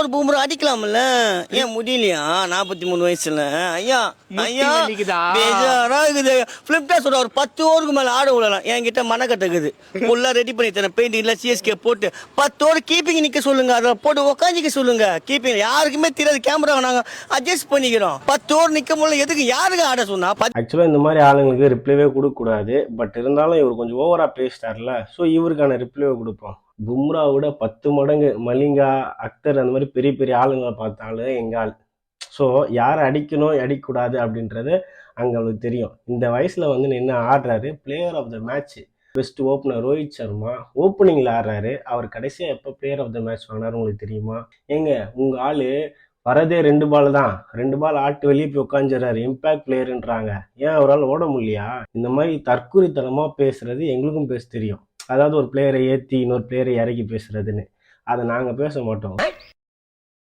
ஒரு பூமரா அடிக்கலாம்ல, ஏன் முடியலையா? 43 வயசுல ஐயா ஐயா பேஜாரா இருக்குது. பிளிப்டாஸோட ஒரு 10 ஓவருக்கு மேல ஆட விடலாம். என்கிட்ட மனக்கட்ட இருக்குது. ஃபுல்லா ரெடி பண்ணி தரேன். பெயிண்டிங்ல சிஎஸ்கே போட்டு 10 ஓவர் கீப்பிங் நிக்க சொல்லுங்க. அதை போட்டு உக்காஞ்சிக்க சொல்லுங்க. கீப்பிங் யாருக்குமே தெரியாது. கேமரா நாங்க அட்ஜஸ்ட் பண்ணிக்கிறோம். 10 ஓவர் நிக்க முடியல, எதுக்கு யாருக்கு ஆட சொன்னா? ஆக்சுவலாக இந்த மாதிரி ஆளுங்களுக்கு ரிப்ளைவே கொடுக்கக்கூடாது. பட் இருந்தாலும் இவர் கொஞ்சம் ஓவராக பேசிட்டார்ல, ஸோ இவருக்கான ரிப்ளைவே கொடுப்போம். பும்ராவோட 10 மடங்கு மலிங்கா, அக்தர் அந்த மாதிரி பெரிய பெரிய ஆளுங்களை பார்த்தாலும் எங்கள் ஆள். ஸோ யாரை அடிக்கணும் அடிக்கக்கூடாது அப்படின்றது அங்கே அவளுக்கு தெரியும். இந்த வயசில் வந்து நின்று ஆடுறாரு. Player of the match, best opener Rohit Sharma ஓப்பனிங்கில் ஆடுறாரு. அவர் கடைசியாக எப்போ பிளேயர் ஆஃப் த மேட்ச் வாங்கினாரு உங்களுக்கு தெரியுமா? ஏங்க உங்கள் ஆள் வரதே 2 பால் தான், 2 பால் ஆட்டு வெளியே போய் உட்காந்துறாரு. இம்பேக்ட் பிளேயருன்றாங்க. ஏன் அவரால் ஓட முடியலையா? இந்த மாதிரி தற்குறித்தனமாக பேசுறது எங்களுக்கும் பேச தெரியும். அதாவது ஒரு பிளேயரை ஏற்றி இன்னொரு பிளேயரை இறக்கி பேசுறதுன்னு, அதை நாங்கள் பேச மாட்டோம்.